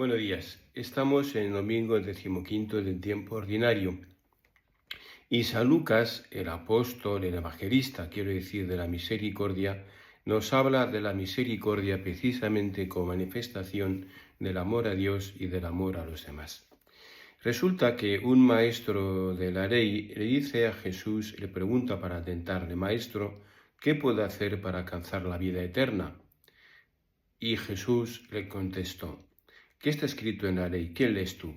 Buenos días. Estamos en el domingo 15 del tiempo ordinario. Y San Lucas, el apóstol, el evangelista, quiero decir, de la misericordia, nos habla de la misericordia precisamente como manifestación del amor a Dios y del amor a los demás. Resulta que un maestro de la ley le dice a Jesús, le pregunta para tentarle: Maestro, ¿qué puedo hacer para alcanzar la vida eterna? Y Jesús le contestó: ¿qué está escrito en la ley? ¿Qué lees tú?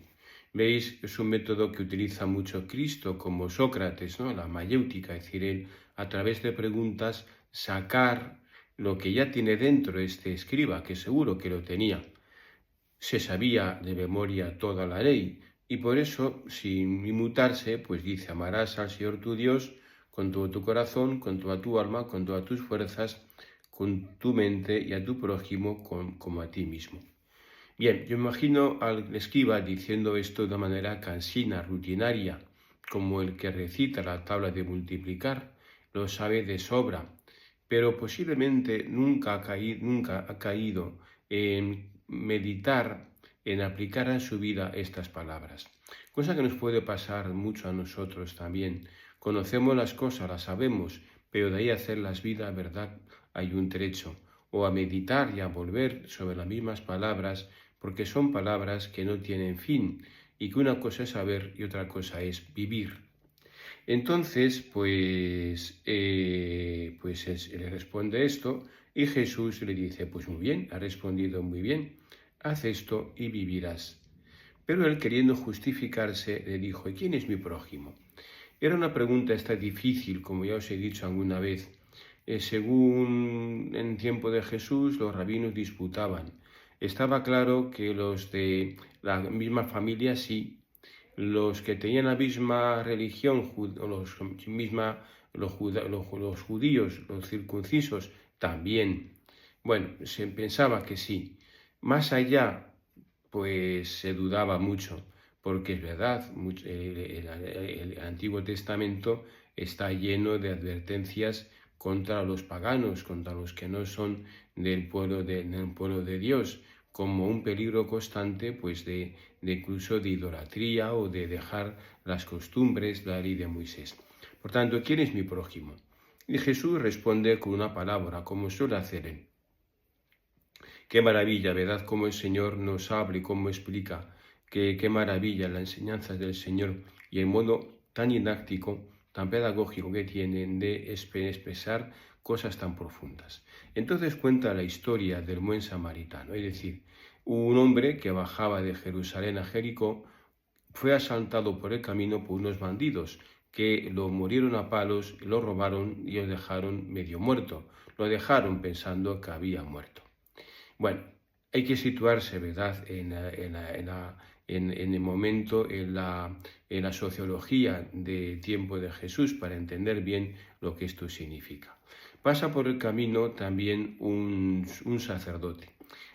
Veis, es un método que utiliza mucho Cristo, como Sócrates, ¿no? La mayéutica, es decir, él, a través de preguntas, sacar lo que ya tiene dentro este escriba, que seguro que lo tenía. Se sabía de memoria toda la ley, y por eso, sin inmutarse, pues dice: amarás al Señor tu Dios con todo tu corazón, con toda tu alma, con todas tus fuerzas, con tu mente, y a tu prójimo como a ti mismo. Bien, yo imagino al escriba diciendo esto de una manera cansina, rutinaria, como el que recita la tabla de multiplicar, lo sabe de sobra, pero posiblemente nunca ha caído en meditar, en aplicar en su vida estas palabras. Cosa que nos puede pasar mucho a nosotros también. Conocemos las cosas, las sabemos, pero de ahí a hacerlas vida, ¿verdad?, hay un trecho. O a meditar y a volver sobre las mismas palabras, porque son palabras que no tienen fin, y que una cosa es saber y otra cosa es vivir. Entonces, le responde esto, y Jesús le dice: pues muy bien, ha respondido muy bien, haz esto y vivirás. Pero él, queriendo justificarse, le dijo: ¿y quién es mi prójimo? Era una pregunta esta difícil, como ya os he dicho alguna vez. Según en tiempo de Jesús, los rabinos disputaban. Estaba claro que los de la misma familia sí, los que tenían la misma religión, los judíos, los circuncisos, también. Bueno, se pensaba que sí. Más allá, pues se dudaba mucho, porque es verdad, el Antiguo Testamento está lleno de advertencias contra los paganos, contra los que no son del pueblo de Dios, como un peligro constante, pues de incluso de idolatría o de dejar las costumbres, la ley de Moisés. Por tanto, ¿quién es mi prójimo? Y Jesús responde con una palabra, como suele hacer él. Qué maravilla, ¿verdad?, cómo el Señor nos habla y cómo explica. Qué maravilla la enseñanza del Señor y el modo tan didáctico, tan pedagógico que tienen de expresar cosas tan profundas. Entonces cuenta la historia del buen samaritano, es decir, un hombre que bajaba de Jerusalén a Jericó fue asaltado por el camino por unos bandidos que lo murieron a palos, lo robaron y lo dejaron medio muerto. Lo dejaron pensando que había muerto. Bueno, hay que situarse, ¿verdad?, en el momento, en la sociología del tiempo de Jesús, para entender bien lo que esto significa. Pasa por el camino también un sacerdote.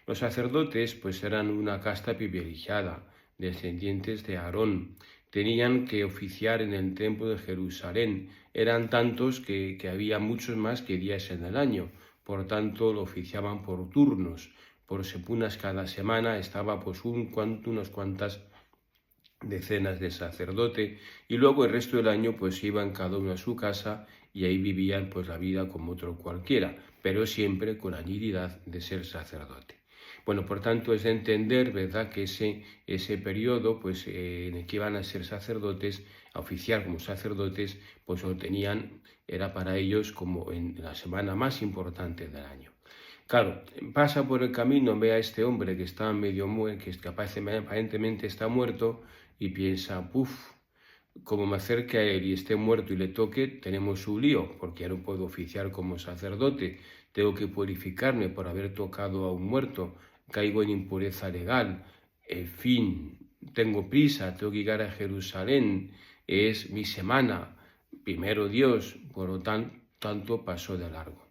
Los sacerdotes pues eran una casta privilegiada, descendientes de Aarón. Tenían que oficiar en el templo de Jerusalén. Eran tantos que había muchos más que días en el año. Por tanto, lo oficiaban por turnos, por unas cada semana estaba pues unas cuantas decenas de sacerdote, y luego el resto del año pues iban cada uno a su casa y ahí vivían pues la vida como otro cualquiera, pero siempre con la dignidad de ser sacerdote. Bueno, por tanto es de entender, ¿verdad?, que ese periodo pues en el que iban a ser sacerdotes, a oficiar como sacerdotes, pues lo tenían, era para ellos como en la semana más importante del año. Claro, pasa por el camino, ve a este hombre que está medio muerto, que aparentemente está muerto, y piensa: puf, como me acerque a él y esté muerto y le toque, tenemos un lío, porque ya no puedo oficiar como sacerdote, tengo que purificarme por haber tocado a un muerto, caigo en impureza legal, en fin, tengo prisa, tengo que llegar a Jerusalén, es mi semana, primero Dios, por lo tanto pasó de largo.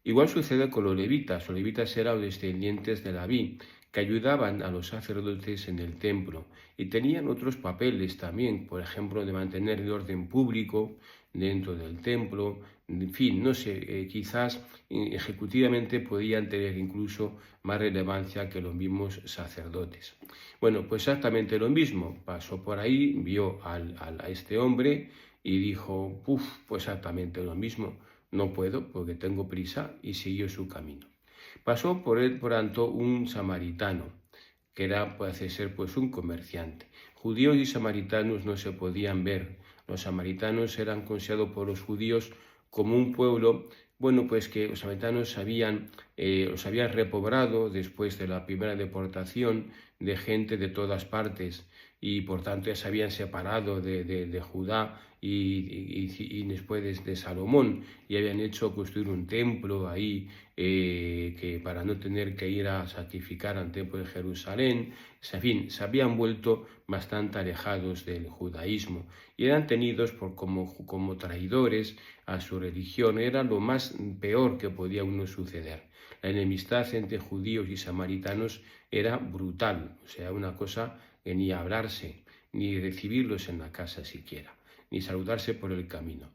Igual sucede con los levitas. Los levitas eran descendientes de Leví, que ayudaban a los sacerdotes en el templo, y tenían otros papeles también, por ejemplo, de mantener el orden público dentro del templo, En fin, no sé, quizás ejecutivamente podían tener incluso más relevancia que los mismos sacerdotes. Bueno, pues exactamente lo mismo. Pasó por ahí, vio a este hombre y dijo, pues exactamente lo mismo. No puedo porque tengo prisa, y siguió su camino. Pasó por él, por tanto, un samaritano, que era, parece ser, pues un comerciante. Judíos y samaritanos no se podían ver. Los samaritanos eran considerados por los judíos como un pueblo, bueno, pues que los samaritanos los habían repoblado después de la primera deportación de gente de todas partes, y por tanto ya se habían separado de Judá y después de Salomón, y habían hecho construir un templo ahí, que para no tener que ir a sacrificar al templo de Jerusalén. En fin, se habían vuelto bastante alejados del judaísmo y eran tenidos como traidores a su religión. Era lo más peor que podía uno suceder. La enemistad entre judíos y samaritanos era brutal, o sea, una cosa que ni hablarse, ni recibirlos en la casa siquiera, ni saludarse por el camino.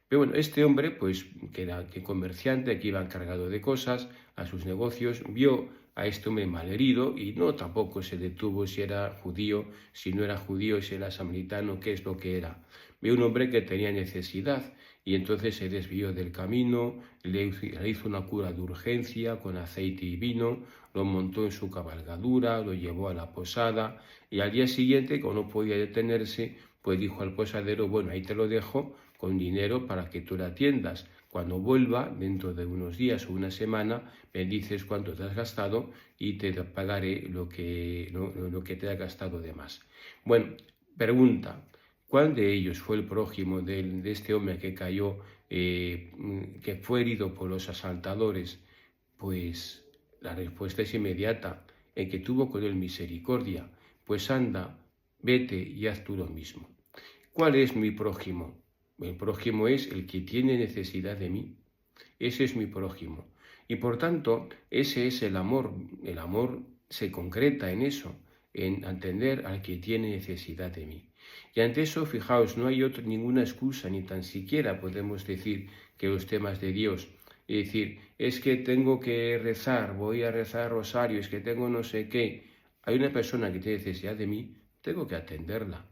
Pero bueno, este hombre, pues, que era comerciante, que iba encargado de cosas, a sus negocios, vio a este hombre malherido y no tampoco se detuvo si era judío, si no era judío, si era samaritano, qué es lo que era. Vio un hombre que tenía necesidad y entonces se desvió del camino, le hizo una cura de urgencia con aceite y vino, lo montó en su cabalgadura, lo llevó a la posada y al día siguiente, como no podía detenerse, pues dijo al posadero, bueno, ahí te lo dejo con dinero para que tú la atiendas. Cuando vuelva, dentro de unos días o una semana, me dices cuánto te has gastado y te pagaré lo que te has gastado de más. Bueno, pregunta, ¿cuál de ellos fue el prójimo de este hombre que cayó, que fue herido por los asaltadores? Pues la respuesta es inmediata, el que tuvo con él misericordia. Pues anda, vete y haz tú lo mismo. ¿Cuál es mi prójimo? El prójimo es el que tiene necesidad de mí. Ese es mi prójimo. Y por tanto, ese es el amor. El amor se concreta en eso, en atender al que tiene necesidad de mí. Y ante eso, fijaos, no hay ninguna excusa, ni tan siquiera podemos decir que los temas de Dios, es decir, es que tengo que rezar, voy a rezar rosario, es que tengo no sé qué. Hay una persona que tiene necesidad de mí, tengo que atenderla.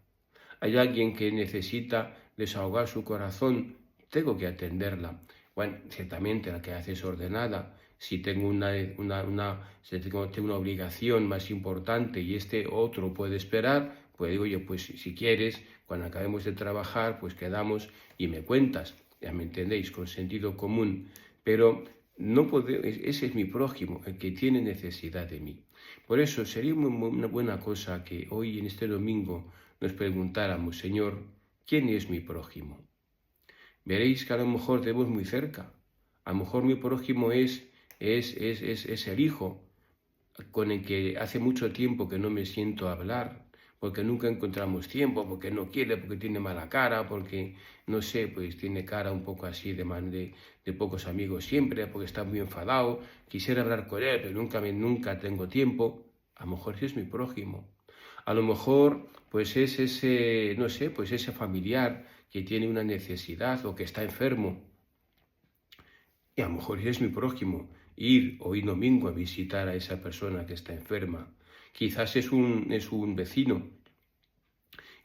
Hay alguien que necesita desahogar su corazón, tengo que atenderla. Bueno, ciertamente la que hace es ordenada. Si tengo tengo una obligación más importante y este otro puede esperar, pues digo yo, pues si quieres, cuando acabemos de trabajar, pues quedamos y me cuentas. Ya me entendéis, con sentido común. Pero no ese es mi prójimo, el que tiene necesidad de mí. Por eso sería una buena cosa que hoy, en este domingo, nos preguntáramos, Señor, ¿quién es mi prójimo? Veréis que a lo mejor tenemos muy cerca. A lo mejor mi prójimo es el hijo con el que hace mucho tiempo que no me siento a hablar, porque nunca encontramos tiempo, porque no quiere, porque tiene mala cara, porque, no sé, pues tiene cara un poco así de pocos amigos siempre, porque está muy enfadado, quisiera hablar con él, pero nunca tengo tiempo. A lo mejor ese es mi prójimo. A lo mejor, pues es ese, no sé, pues ese familiar que tiene una necesidad o que está enfermo. Y a lo mejor ese es mi prójimo, ir hoy domingo a visitar a esa persona que está enferma. Quizás es un vecino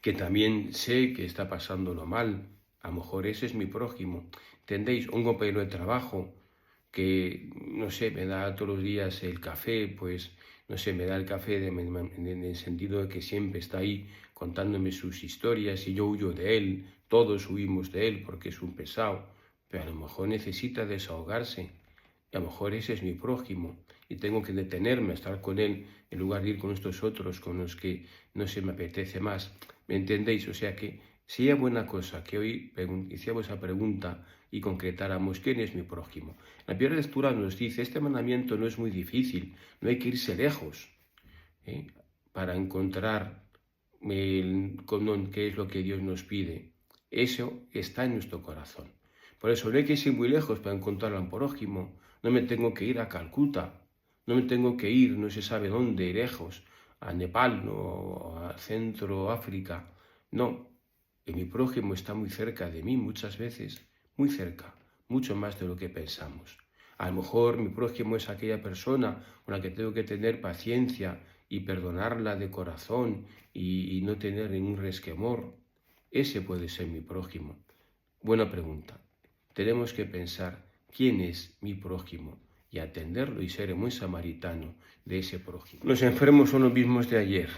que también sé que está pasándolo mal. A lo mejor ese es mi prójimo. ¿Entendéis? Un compañero de trabajo que, no sé, me da todos los días el café, pues, no sé, me da el café en el sentido de que siempre está ahí contándome sus historias y yo huyo de él, todos huimos de él porque es un pesado, pero a lo mejor necesita desahogarse. Y a lo mejor ese es mi prójimo y tengo que detenerme a estar con él en lugar de ir con estos otros con los que no se me apetece más. ¿Me entendéis? O sea que sería buena cosa que hoy hiciéramos esa pregunta y concretáramos quién es mi prójimo. La primera lectura nos dice, este mandamiento no es muy difícil, no hay que irse lejos para encontrar qué es lo que Dios nos pide. Eso está en nuestro corazón. Por eso no hay que irse muy lejos para encontrar al prójimo. No me tengo que ir a Calcuta, no me tengo que ir no se sabe dónde, lejos, a Nepal o a Centro África. No, mi prójimo está muy cerca de mí muchas veces, muy cerca. mucho más de lo que pensamos. A lo mejor mi prójimo es aquella persona con la que tengo que tener paciencia y perdonarla de corazón y no tener ningún resquemor. Ese puede ser mi prójimo. Buena pregunta. Tenemos que pensar quién es mi prójimo y atenderlo y ser muy samaritano de ese prójimo. Los enfermos son los mismos de ayer.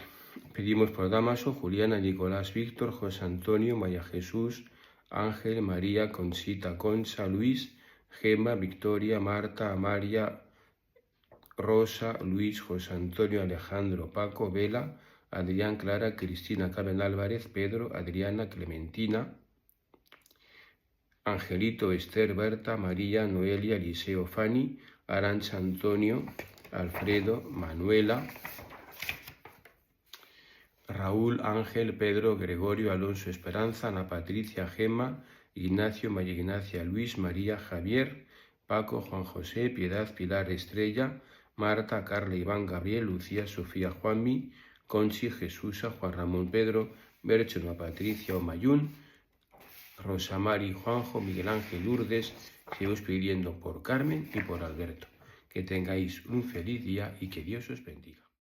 Pedimos por Damaso, Juliana, Nicolás, Víctor, José Antonio, María Jesús, Ángel, María, Conchita, Concha, Luis, Gema, Victoria, Marta, Amalia, Rosa, Luis, José Antonio, Alejandro, Paco, Vela, Adrián, Clara, Cristina, Carmen Álvarez, Pedro, Adriana, Clementina, Angelito, Esther, Berta, María, Noelia, Eliseo, Fanny, Arancha, Antonio, Alfredo, Manuela, Raúl, Ángel, Pedro, Gregorio, Alonso, Esperanza, Ana Patricia, Gema, Ignacio, María Ignacia, Luis, María, Javier, Paco, Juan José, Piedad, Pilar, Estrella, Marta, Carla, Iván, Gabriel, Lucía, Sofía, Juanmi, Conchi, Jesús, Juan Ramón, Pedro, Bercho, Ana Patricia, Omayún, Rosa Mari, Juanjo, Miguel Ángel, Lourdes. Seguimos pidiendo por Carmen y por Alberto. Que tengáis un feliz día y que Dios os bendiga.